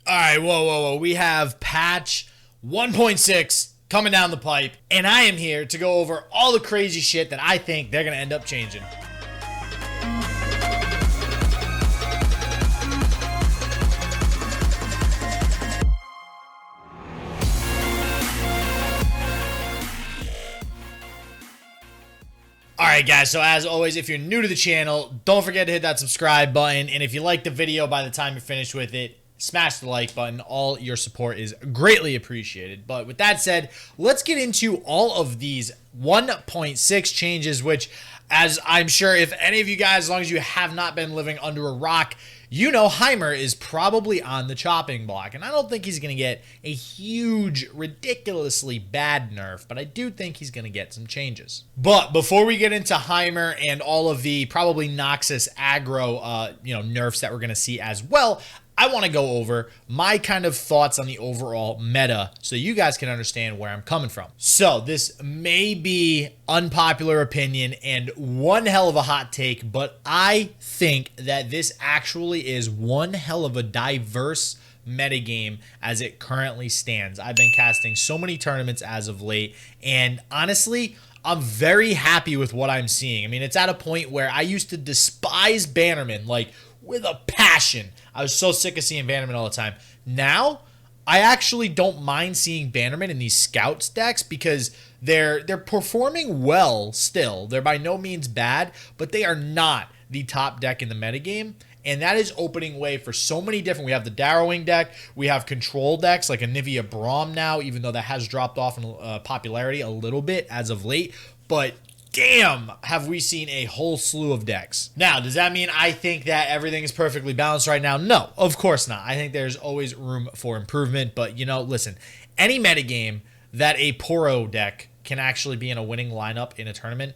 All right, whoa. We have patch 1.6 coming down the pipe, and I am here to go over all the crazy shit that I think they're going to end up changing. Alright guys, so as always, if you're new to the channel, don't forget to hit that subscribe button, and if you like the video by the time you're finished with it, smash the like button. All your support is greatly appreciated. But with that said, let's get into all of these 1.6 changes, which, as I'm sure if any of you guys, as long as you have not been living under a rock, you know Heimer is probably on the chopping block. And I don't think he's going to get a huge, ridiculously bad nerf, but I do think he's going to get some changes. But before we get into Heimer and all of the probably Noxus aggro nerfs that we're going to see as well, I want to go over my kind of thoughts on the overall meta so you guys can understand where I'm coming from. So this may be unpopular opinion and one hell of a hot take, but I think that this actually is one hell of a diverse metagame as it currently stands. I've been casting so many tournaments as of late, and honestly, I'm very happy with what I'm seeing. I mean, it's at a point where I used to despise Bannerman, like, with a passion. I was so sick of seeing Bannerman all the time. Now, I actually don't mind seeing Bannerman in these Scouts decks because they're performing well still. They're by no means bad, but they are not the top deck in the metagame. And that is opening way for so many different. We have the Darrowing deck. We have control decks like a Nivea Braum now, even though that has dropped off in popularity a little bit as of late. But damn, have we seen a whole slew of decks. Now, does that mean I think that everything is perfectly balanced right now? No, of course not. I think there's always room for improvement. But, you know, listen, any metagame that a Poro deck can actually be in a winning lineup in a tournament,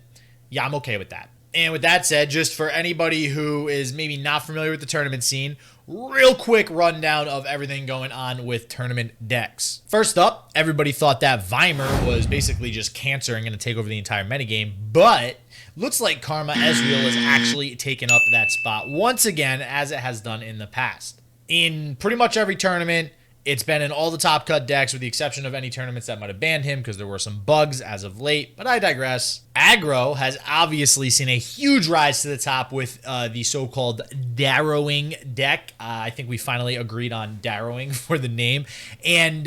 yeah, I'm okay with that. And with that said, just for anybody who is maybe not familiar with the tournament scene, real quick rundown of everything going on with tournament decks. First up, everybody thought that Heimer was basically just cancer and going to take over the entire metagame, but looks like Karma Ezreal has actually taken up that spot once again, as it has done in the past. In pretty much every tournament, it's been in all the top cut decks with the exception of any tournaments that might have banned him because there were some bugs as of late, but I digress. Aggro has obviously seen a huge rise to the top with the so-called Darrowing deck. I think we finally agreed on Darrowing for the name. And,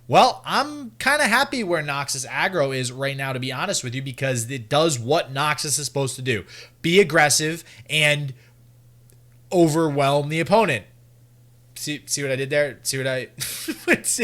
well, I'm kind of happy where Noxus aggro is right now, to be honest with you, because it does what Noxus is supposed to do. Be aggressive and overwhelm the opponent. See what I did there? See what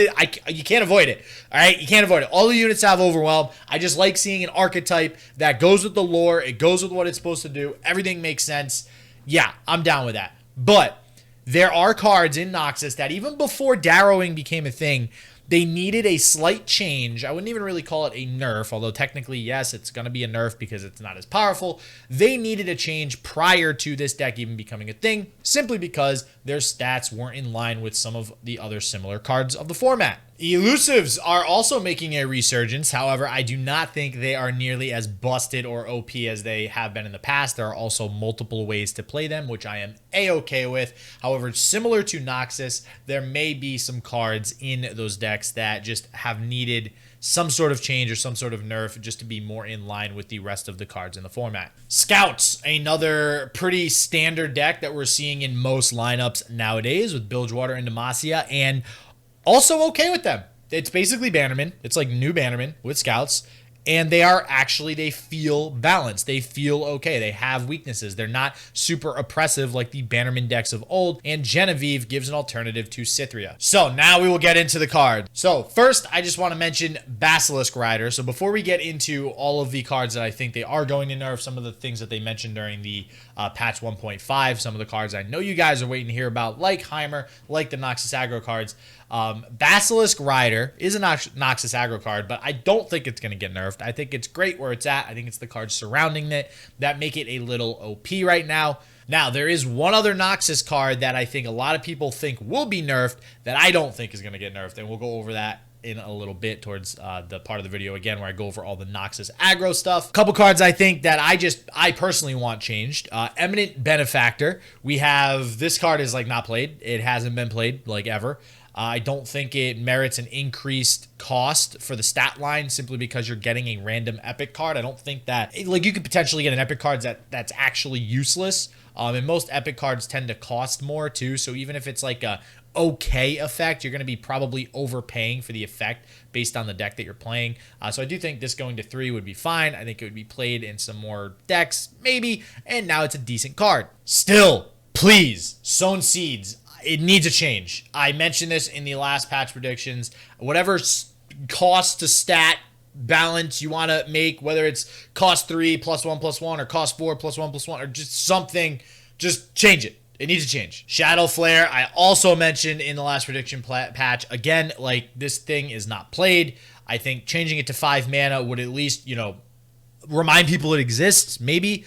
you can't avoid it. All right, you can't avoid it. All the units have overwhelm. I just like seeing an archetype that goes with the lore. It goes with what it's supposed to do. Everything makes sense. Yeah, I'm down with that. But there are cards in Noxus that even before Darrowing became a thing, they needed a slight change. I wouldn't even really call it a nerf, although technically, yes, it's going to be a nerf because it's not as powerful. They needed a change prior to this deck even becoming a thing, simply because their stats weren't in line with some of the other similar cards of the format. Elusives are also making a resurgence. However, I do not think they are nearly as busted or OP as they have been in the past. There are also multiple ways to play them, which I am A-okay with. However, similar to Noxus, there may be some cards in those decks that just have needed some sort of change or some sort of nerf just to be more in line with the rest of the cards in the format. Scouts, another pretty standard deck that we're seeing in most lineups nowadays with Bilgewater and Demacia, and also okay with them. It's basically Bannerman. It's like new Bannerman with Scouts. And they feel balanced. They feel okay. They have weaknesses. They're not super oppressive like the Bannerman decks of old. And Genevieve gives an alternative to Cythria. So now we will get into the card. So first, I just want to mention Basilisk Rider. So before we get into all of the cards that I think they are going to nerf, some of the things that they mentioned during the patch 1.5, some of the cards I know you guys are waiting to hear about, like Heimer, like the Noxus aggro cards. Basilisk Rider is a Noxus aggro card, but I don't think it's going to get nerfed. I think it's great where it's at. I think it's the cards surrounding it that make it a little OP right now. Now, there is one other Noxus card that I think a lot of people think will be nerfed that I don't think is going to get nerfed, and we'll go over that in a little bit towards the part of the video again where I go over all the Noxus aggro stuff. A couple cards I think that I personally want changed. Eminent Benefactor. We have this card is like not played. It hasn't been played like ever. I don't think it merits an increased cost for the stat line simply because you're getting a random epic card. I don't think that, like, you could potentially get an epic card that's actually useless. And most epic cards tend to cost more too. So even if it's like a okay effect, you're going to be probably overpaying for the effect based on the deck that you're playing. So I do think this going to 3 would be fine. I think it would be played in some more decks, maybe. And now it's a decent card. Still, please, Sown Seeds. It needs a change. I mentioned this in the last patch predictions. Whatever cost to stat balance you want to make, whether it's cost 3 +1/+1 or cost 4 +1/+1 or just something, just change it. It needs to change. Shadow Flare, I also mentioned in the last prediction patch. Again, like, this thing is not played. I think changing it to 5 mana would at least, you know, remind people it exists, maybe.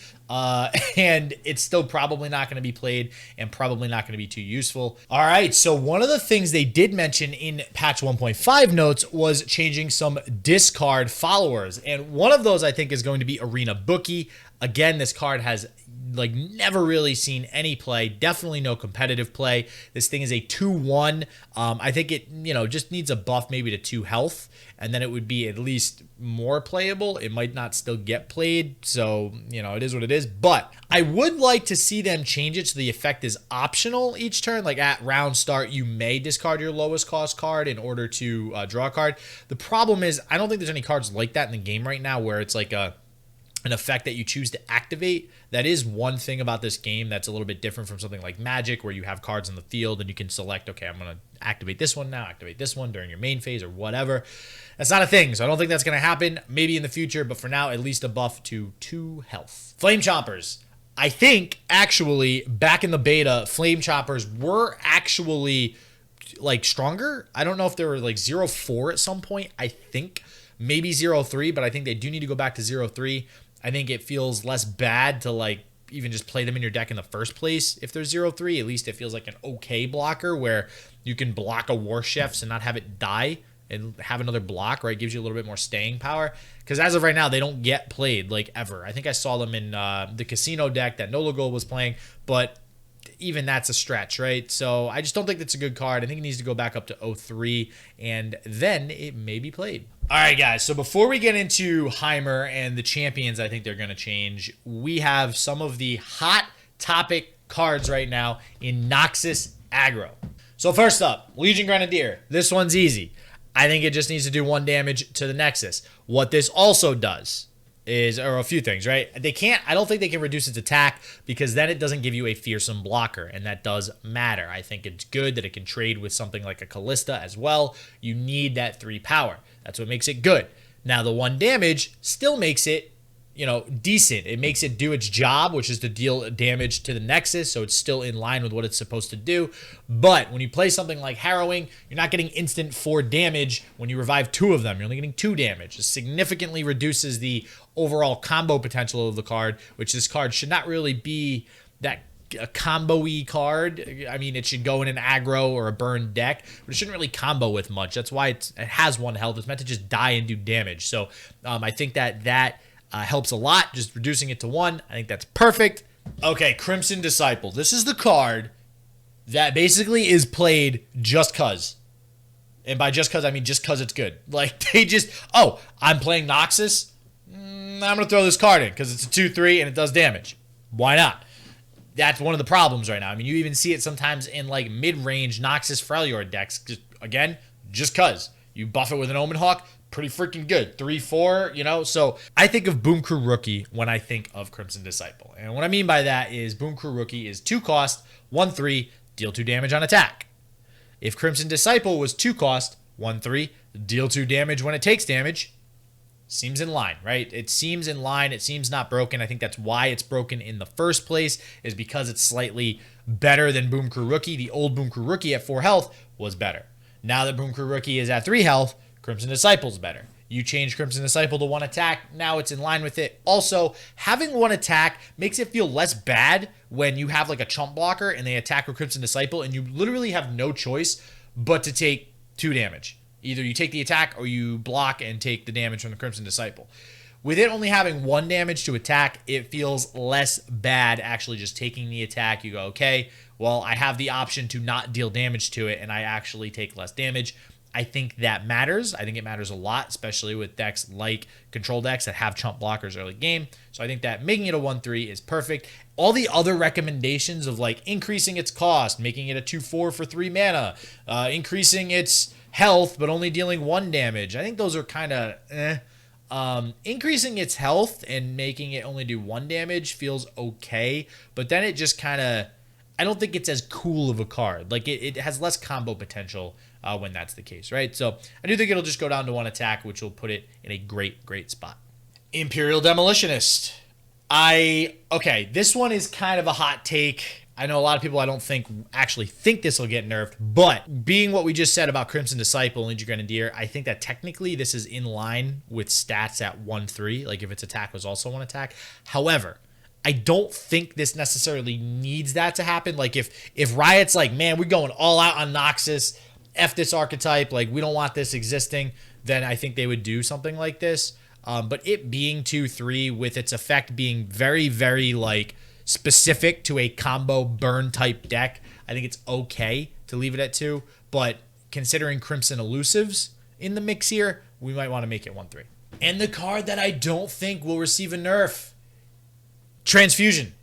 And it's still probably not going to be played and probably not going to be too useful. All right, so one of the things they did mention in patch 1.5 notes was changing some discard followers. And one of those, I think, is going to be Arena Bookie. Again, this card has like never really seen any play, definitely no competitive play. This thing is a 2/1. I think it, you know, just needs a buff maybe to 2 health, and then it would be at least more playable. It might not still get played, so, you know, it is what it is. But I would like to see them change it so the effect is optional each turn. Like at round start, you may discard your lowest cost card in order to draw a card. The problem is I don't think there's any cards like that in the game right now where it's like an effect that you choose to activate. That is one thing about this game that's a little bit different from something like Magic, where you have cards on the field and you can select, okay, I'm going to activate this one now, activate this one during your main phase or whatever. That's not a thing, so I don't think that's going to happen. Maybe in the future, but for now, at least a buff to 2 health. Flame Choppers. I think, actually, back in the beta, Flame Choppers were actually, like, stronger. I don't know if they were, like, 0-4 at some point, I think. Maybe 0-3, but I think they do need to go back to 0-3. I think it feels less bad to, like, even just play them in your deck in the first place if they're 0-3. At least it feels like an okay blocker where you can block a War Chefs and not have it die and have another block, right? It gives you a little bit more staying power. Because as of right now, they don't get played, like, ever. I think I saw them in the Casino deck that No Logo was playing, but even that's a stretch, right? So I just don't think that's a good card. I think it needs to go back up to 0-3, and then it may be played. All right, guys, so before we get into Heimer and the champions I think they're going to change, we have some of the hot topic cards right now in Noxus aggro. So first up, Legion Grenadier. This one's easy. I think it just needs to do 1 damage to the Nexus. What this also does is, or a few things, right? I don't think they can reduce its attack because then it doesn't give you a fearsome blocker, and that does matter. I think it's good that it can trade with something like a Callista as well. You need that 3 power. That's what makes it good. Now, the 1 damage still makes it, you know, decent. It makes it do its job, which is to deal damage to the Nexus, so it's still in line with what it's supposed to do. But when you play something like Harrowing, you're not getting instant 4 damage when you revive 2 of them. You're only getting 2 damage. It significantly reduces the overall combo potential of the card, which this card should not really be that a combo-y card. I mean, it should go in an aggro or a burn deck, but it shouldn't really combo with much. That's why it has 1 health. It's meant to just die and do damage. So I think that helps a lot, just reducing it to 1. I think that's perfect. Okay, Crimson Disciple. This is the card that basically is played just cuz. And by just cuz, I mean just cuz it's good. Like, they just, oh, I'm playing Noxus? I'm going to throw this card in because it's a 2/3 and it does damage. Why not? That's one of the problems right now. I mean, you even see it sometimes in, like, mid-range Noxus Freljord decks. Just cuz. You buff it with an Omen Hawk, pretty freaking good. 3-4, you know? So I think of Boom Crew Rookie when I think of Crimson Disciple. And what I mean by that is Boom Crew Rookie is 2 cost, 1/3, deal 2 damage on attack. If Crimson Disciple was 2 cost, 1/3, deal 2 damage when it takes damage, seems in line, right? It seems in line. It seems not broken. I think that's why it's broken in the first place, is because it's slightly better than Boom Crew Rookie. The old Boom Crew Rookie at 4 health was better. Now that Boom Crew Rookie is at 3 health, Crimson Disciple's better. You change Crimson Disciple to 1 attack, now it's in line with it. Also, having 1 attack makes it feel less bad when you have like a chump blocker and they attack with Crimson Disciple and you literally have no choice but to take 2 damage. Either you take the attack or you block and take the damage from the Crimson Disciple. With it only having 1 damage to attack, it feels less bad actually just taking the attack. You go, okay, well, I have the option to not deal damage to it, and I actually take less damage. I think that matters. I think it matters a lot, especially with decks like control decks that have chump blockers early game. So I think that making it a 1/3 is perfect. All the other recommendations of like increasing its cost, making it a 2/4 for 3 mana, increasing its health but only dealing 1 damage, I think those are kind of increasing its health and making it only do 1 damage feels okay, but then it just kind of, I don't think it's as cool of a card. Like it has less combo potential when that's the case, right? So I do think it'll just go down to 1 attack, which will put it in a great spot. Imperial Demolitionist. Okay, this one is kind of a hot take. I know a lot of people I don't think actually think this will get nerfed, but being what we just said about Crimson Disciple and Grenadier, I think that technically this is in line with stats at 1/3, like if its attack was also 1 attack. However, I don't think this necessarily needs that to happen. Like if Riot's like, man, we're going all out on Noxus, F this archetype, like we don't want this existing, then I think they would do something like this. But it being 2/3 with its effect being very like specific to a combo burn type deck, I think it's okay to leave it at 2. But considering Crimson Elusives in the mix here, we might want to make it 1/3. And the card that I don't think will receive a nerf, Transfusion.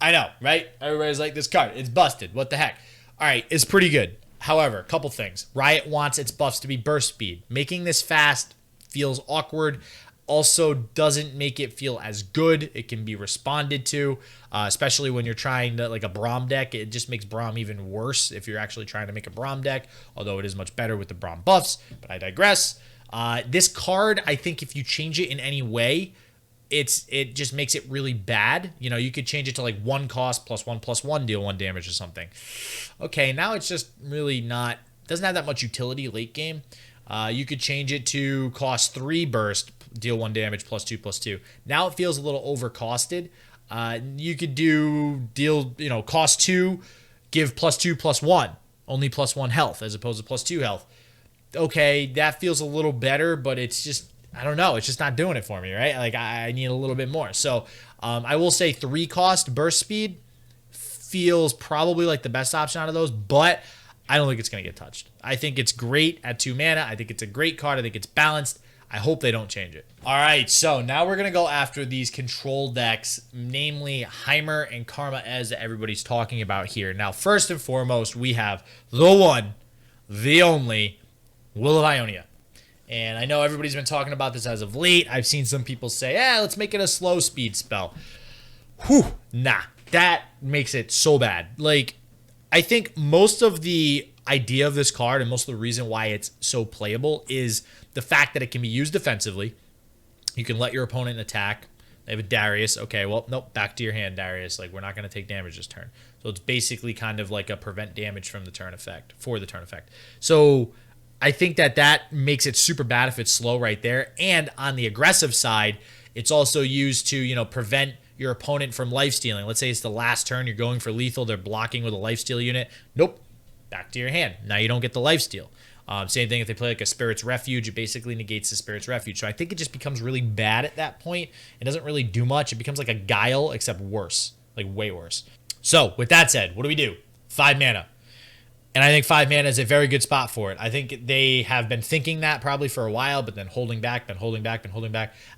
I know, right? Everybody's like, this card, it's busted. What the heck? All right, it's pretty good. However, a couple things. Riot wants its buffs to be burst speed. Making this fast feels awkward. Also doesn't make it feel as good. It can be responded to, especially when you're trying to, like a Braum deck. It just makes Braum even worse if you're actually trying to make a Braum deck, although it is much better with the Braum buffs, but I digress. This card, I think if you change it in any way, it just makes it really bad. You know, you could change it to like 1 cost +1/+1, deal 1 damage or something. Okay, now it's just really not, doesn't have that much utility late game. You could change it to cost 3 burst, deal 1 damage +2/+2. Now it feels a little overcosted. You could deal, cost 2, give +2/+1, only +1 health as opposed to +2 health. Okay, that feels a little better, but it's just, I don't know. It's just not doing it for me, right? Like I need a little bit more. So I will say 3 cost burst speed feels probably like the best option out of those, but I don't think it's going to get touched. I think it's great at 2 mana. I think it's a great card. I think it's balanced. I hope they don't change it. All right, so now we're going to go after these control decks, namely Heimer and Karma Ez that everybody's talking about here. Now, first and foremost, we have the one, the only, Will of Ionia. And I know everybody's been talking about this as of late. I've seen some people say, let's make it a slow speed spell. Whew, nah, that makes it so bad. Like, I think most of the idea of this card and most of the reason why it's so playable is the fact that it can be used defensively. You can let your opponent attack. They have a Darius. Okay, well, nope, back to your hand, Darius. Like, we're not going to take damage this turn. So it's basically kind of like a prevent damage from the turn effect, for the turn effect. So I think that makes it super bad if it's slow right there. And on the aggressive side, it's also used to, prevent your opponent from lifestealing. Let's say it's the last turn, you're going for lethal, they're blocking with a lifesteal unit. Nope, back to your hand. Now you don't get the lifesteal. Same thing if they play like a Spirit's Refuge, it basically negates the Spirit's Refuge. So I think it just becomes really bad at that point. It doesn't really do much. It becomes like a Guile, except worse, like way worse. So with that said, what do? 5 mana. And I think 5 mana is a very good spot for it. I think they have been thinking that probably for a while, but then holding back. I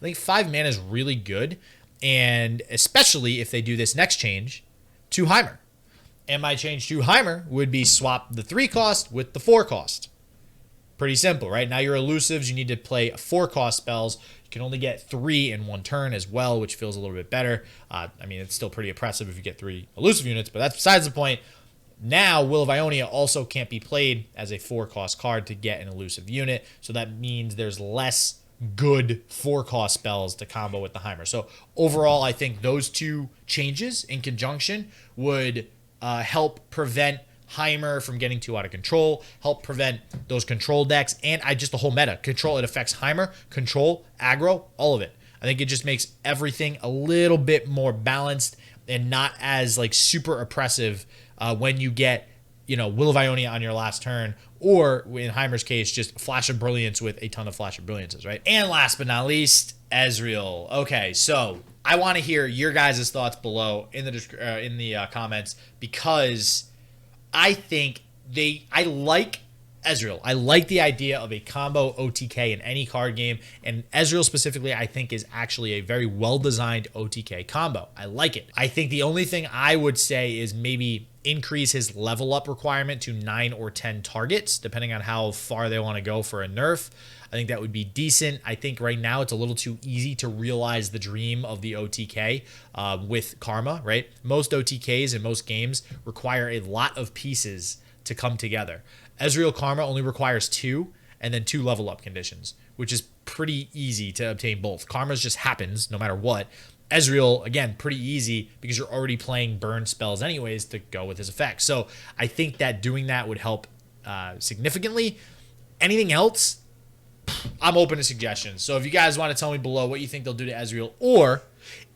think 5 mana is really good. And especially if they do this next change to Heimer. And my change to Heimer would be swap the 3 cost with the 4 cost. Pretty simple, right? Now your Elusives, you need to play 4 cost spells. You can only get 3 in 1 turn as well, which feels a little bit better. I mean, it's still pretty oppressive if you get 3 Elusive units, but that's besides the point. Now, Will of Ionia also can't be played as a 4 cost card to get an Elusive unit, so that means there's less good 4 cost spells to combo with the Heimer. So overall, I think those 2 changes in conjunction would help prevent Heimer from getting too out of control, help prevent those control decks, and just the whole meta. Control, it affects Heimer, control, aggro, all of it. I think it just makes everything a little bit more balanced and not as like super oppressive when you get, Will of Ionia on your last turn, or in Heimer's case, just Flash of Brilliance with a ton of Flash of Brilliances, right? And last but not least, Ezreal. Okay, so I want to hear your guys' thoughts below in the comments, because I think I like Ezreal. I like the idea of a combo OTK in any card game, and Ezreal specifically I think is actually a very well-designed OTK combo. I like it. I think the only thing I would say is maybe increase his level up requirement to 9 or 10 targets, depending on how far they want to go for a nerf. I think that would be decent. I think right now it's a little too easy to realize the dream of the OTK with Karma, right? Most OTKs in most games require a lot of pieces to come together. Ezreal Karma only requires 2 and then 2 level up conditions, which is pretty easy to obtain both. Karma's just happens no matter what. Ezreal, again, pretty easy because you're already playing burn spells anyways to go with his effects. So I think that doing that would help significantly. Anything else, I'm open to suggestions. So if you guys want to tell me below what you think they'll do to Ezreal, or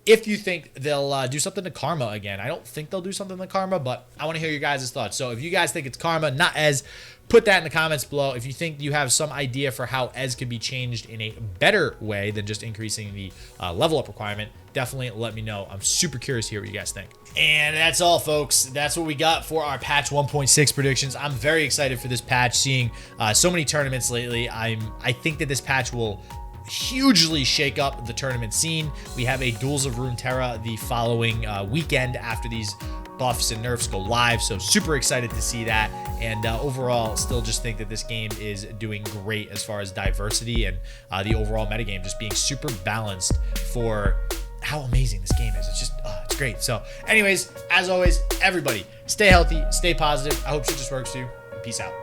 if you think they'll do something to Karma again. I don't think they'll do something to Karma, but I want to hear your guys' thoughts. So if you guys think it's Karma, not Ez, put that in the comments below. If you think you have some idea for how Ez could be changed in a better way than just increasing the level up requirement, definitely let me know. I'm super curious to hear what you guys think. And that's all, folks. That's what we got for our patch 1.6 predictions. I'm very excited for this patch, seeing so many tournaments lately. I think that this patch will hugely shake up the tournament scene. We have a Duels of Runeterra the following weekend after these buffs and nerfs go live, so super excited to see that. And overall, still just think that this game is doing great as far as diversity and the overall metagame just being super balanced for how amazing this game is. It's just it's great. So anyways, as always, everybody stay healthy, stay positive. I hope shit just works for you. Peace out.